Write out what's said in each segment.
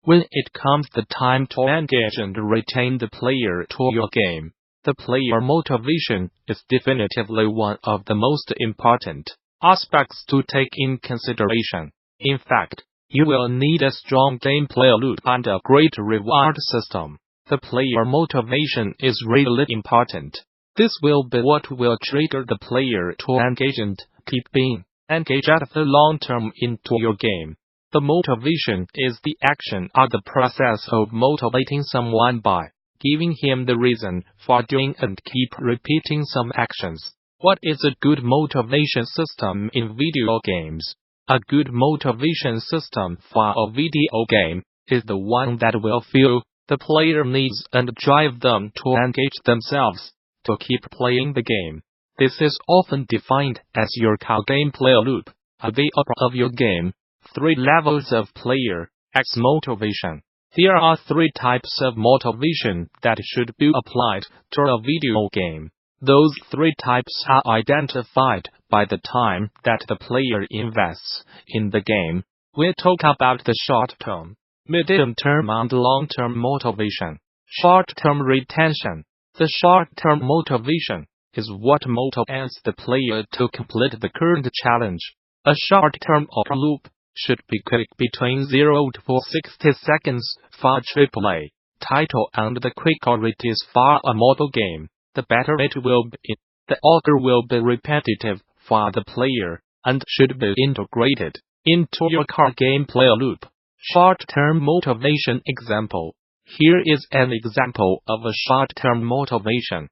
When it comes the time to engage and retain the player to your game, the player motivation is definitively one of the most important aspects to take in consideration. In fact, you will need a strong gameplay loop and a great reward system. The player motivation is really important. This will be what will trigger the player to engage and keep being engaged at the long term into your game. The motivation is the action or the process of motivating someone by giving him the reason for doing and keep repeating some actions. What is a good motivation system in video games? A good motivation system for a video game is the one that will fuel the player needs and drive them to engage themselves to keep playing the game. This is often defined as your core gameplay loop, the opera of your game. 3 levels of player X motivation. There are 3 types of motivation that should be applied to a video game. Those 3 types are identified by the time that the player invests in the game. We'll talk about the short-term, medium-term and long-term motivation. Short-term retention. The short-term motivation is what motivates the player to complete the current challenge. A short-term opera loop should be quick between 0 to 60 seconds for AAA title, and the quicker it is for a mobile game, the better it will be. The order will be repetitive for the player and should be integrated into your core gameplay loop. Short-term motivation example. Here is an example of a short-term motivation.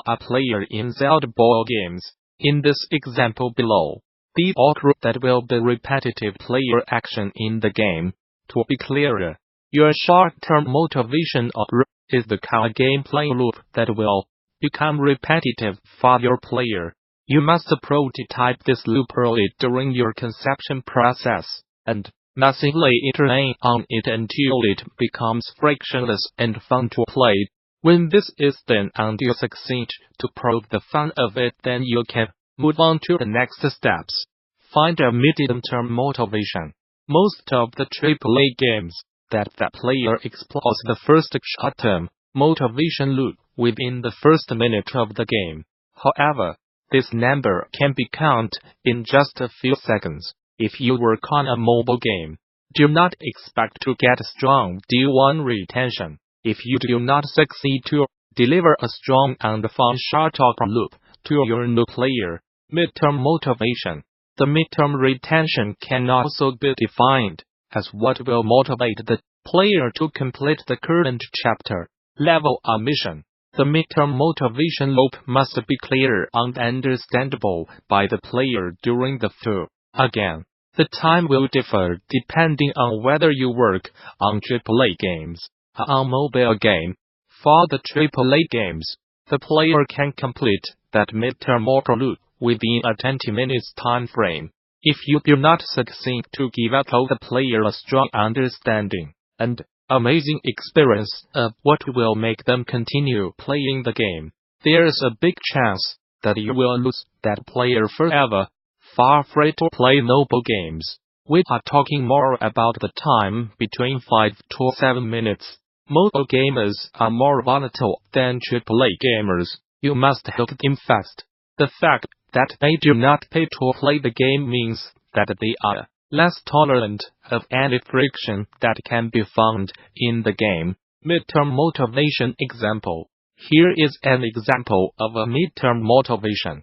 A player in Zelda board games. In this example below, the order that will be repetitive player action in the game. To be clearer, your short-term motivation order is the core gameplay loop that will become repetitive for your player. You must prototype this loop early during your conception process, and massively iterate on it until it becomes frictionless and fun to play. When this is done and you succeed to prove the fun of it, then you can move on to the next steps. Find a medium-term motivation. Most of the AAA games that the player explores the first short-term motivation loop within the first minute of the game. However, this number can be counted in just a few seconds. If you work on a mobile game, do not expect to get strong D1 retention. If you do not succeed to deliver a strong and fun short opera loop to your new player. Midterm motivation. The midterm retention can also be defined as what will motivate the player to complete the current chapter, level, or mission. The midterm motivation loop must be clear and understandable by the player during the FTUE. Again, the time will differ depending on whether you work on AAA games or on mobile game. For the AAA games, the player can complete that midterm opera loop within a 20 minutes time frame. If you do not succeed to give all the player a strong understanding and amazing experience of what will make them continue playing the game, there is a big chance that you will lose that player forever. For free-to-play mobile games, we are talking more about the time between 5 to 7 minutes. Mobile gamers are more volatile than AAA gamers. You must hook them fast. The fact that they do not pay to play the game means that they are less tolerant of any friction that can be found in the game. Midterm motivation example. Here is an example of a midterm motivation.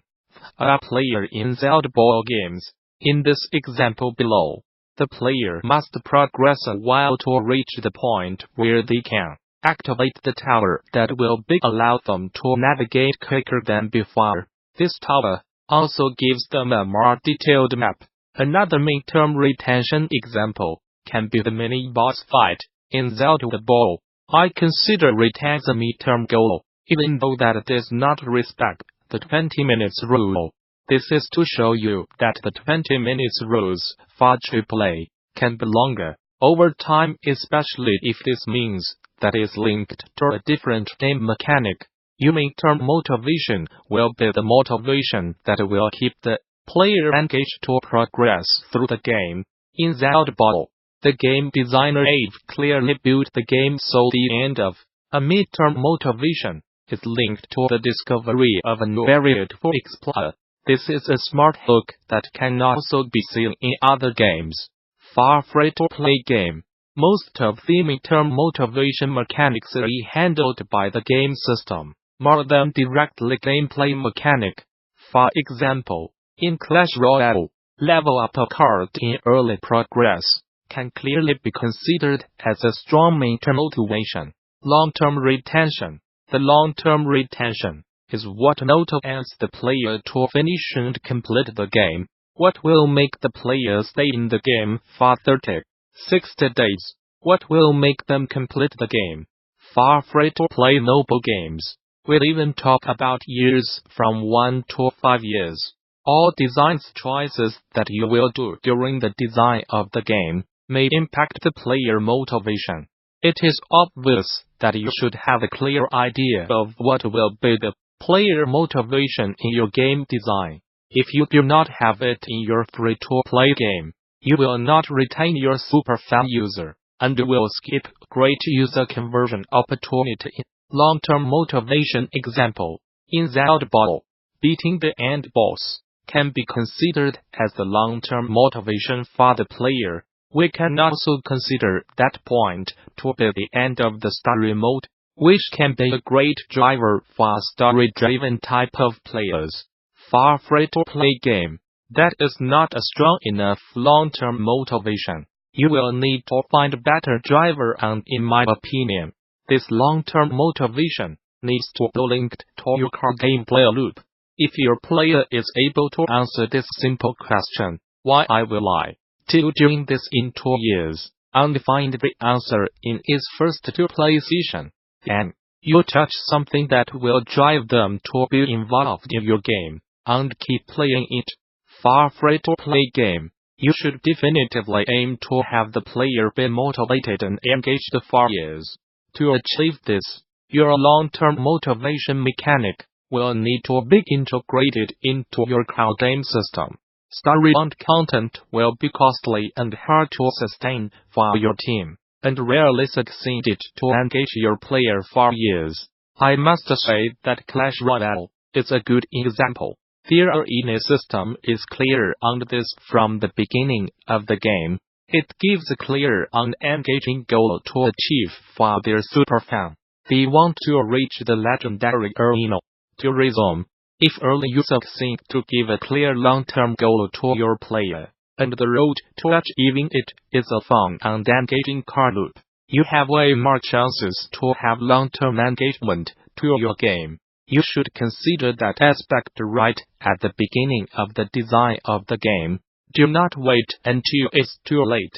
A player in Zelda board games. In this example below, the player must progress a while to reach the point where they can activate the tower that will allow them to navigate quicker than before. This tower also gives them a more detailed map. Another midterm retention example can be the mini-boss fight in Zelda BOTW. I consider it as a midterm goal, even though that does not respect the 20 minutes rule. This is to show you that the 20 minutes rules for AAA can be longer over time, especially if this means that is linked to a different game mechanic. Your midterm motivation will be the motivation that will keep the player engaged to progress through the game. In Zelda BOTW, The game designer Ave clearly built the game so the end of a midterm motivation is linked to the discovery of a new area to explore. This is a smart hook that can also be seen in other games. For free-to-play game, most of the midterm motivation mechanics are handled by the game system, more than directly gameplay mechanic. For example, in Clash Royale, level up a card in early progress can clearly be considered as a strong midterm motivation. Long-term retention. The long-term retention is what motivates the player to finish and complete the game. What will make the player stay in the game for 30, 60 days? What will make them complete the game? For free-to-play mobile games, we'll even talk about years from 1 to 5 years. All design choices that you will do during the design of the game may impact the player motivation. It is obvious that you should have a clear idea of what will be the player motivation in your game design. If you do not have it in your free-to-play game, you will not retain your super fan user, and will skip great user conversion opportunity. Long-term motivation example. In Zelda BOTW, beating the end boss can be considered as the long-term motivation for the player. We can also consider that point to be the end of the story mode, which can be a great driver for story-driven type of players. For free-to-play game, that is not a strong enough long-term motivation. You will need to find a better driver, and in my opinion, this long-term motivation needs to be linked to your core gameplay loop. If your player is able to answer this simple question, why I will I to doing this in 2 years, and find the answer in its first 2 play session, then you touch something that will drive them to be involved in your game and keep playing it. For free-to-play game, you should definitively aim to have the player be motivated and engaged for years. To achieve this, your long-term motivation mechanic will need to be integrated into your core game system. Story and content will be costly and hard to sustain for your team, and rarely succeeded to engage your player for years. I must say that Clash Royale is a good example. Their arena system is clear on this from the beginning of the game. It gives a clear and engaging goal to achieve for their superfan. They want to reach the legendary arena. To resume, if early you succeed to give a clear long-term goal to your player, and the road to achieving it is a fun and engaging core loop, you have way more chances to have long-term engagement to your game. You should consider that aspect right at the beginning of the design of the game. Do not wait until it's too late.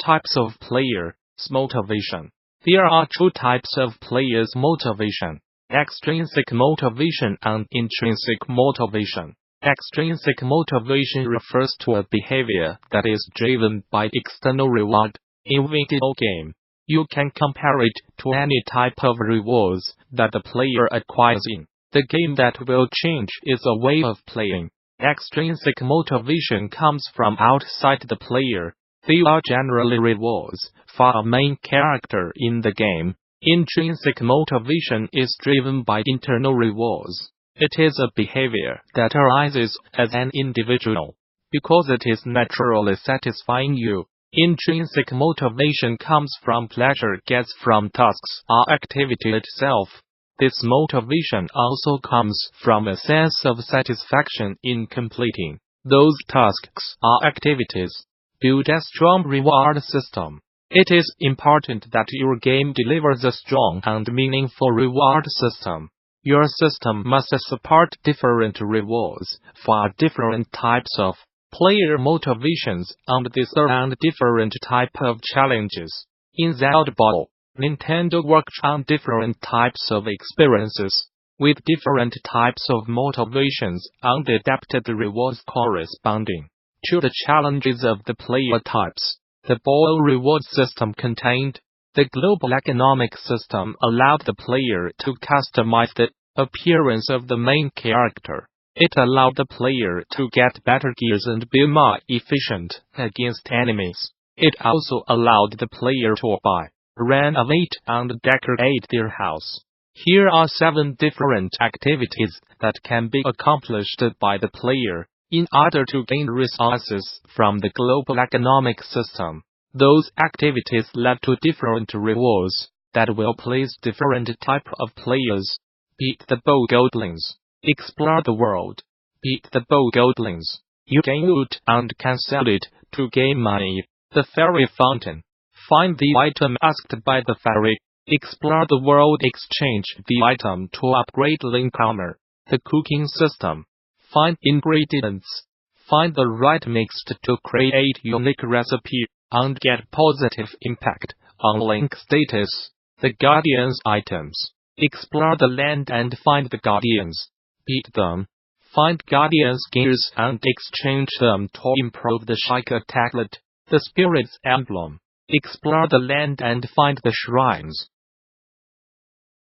Types of players' motivation. There are 2 types of players' motivation: extrinsic motivation and intrinsic motivation. Extrinsic motivation refers to a behavior that is driven by external reward. In video game, you can compare it to any type of rewards that the player acquires in the game that will change its way of playing. Extrinsic motivation comes from outside the player. They are generally rewards for a main character in the game. Intrinsic motivation is driven by internal rewards. It is a behavior that arises as an individual, because it is naturally satisfying you. Intrinsic motivation comes from pleasure gets from tasks or activity itself. This motivation also comes from a sense of satisfaction in completing those tasks or activities. Build a strong reward system. It is important that your game delivers a strong and meaningful reward system. Your system must support different rewards for different types of player motivations and these are different type of challenges. In Zelda BOTW, Nintendo worked on different types of experiences, with different types of motivations and adapted the rewards corresponding to the challenges of the player types. The BOTW reward system contained the global economic system allowed the player to customize the appearance of the main character. It allowed the player to get better gears and be more efficient against enemies. It also allowed the player to buy, renovate and decorate their house. Here are 7 different activities that can be accomplished by the player in order to gain resources from the global economic system. Those activities led to different rewards that will please different type of players. Beat the bow goblins. Explore the world. Beat the bow goblins. You gain loot and can sell it to gain money. The fairy fountain. Find the item asked by the fairy. Explore the world. Exchange the item to upgrade the encounter. The cooking system. Find ingredients. Find the right mix to create unique recipe and get positive impact on link status. The guardians items. Explore the land and find the guardians. Beat them. Find guardians gears and exchange them to improve the Sheikah taglet. The spirit's emblem. Explore the land and find the shrines.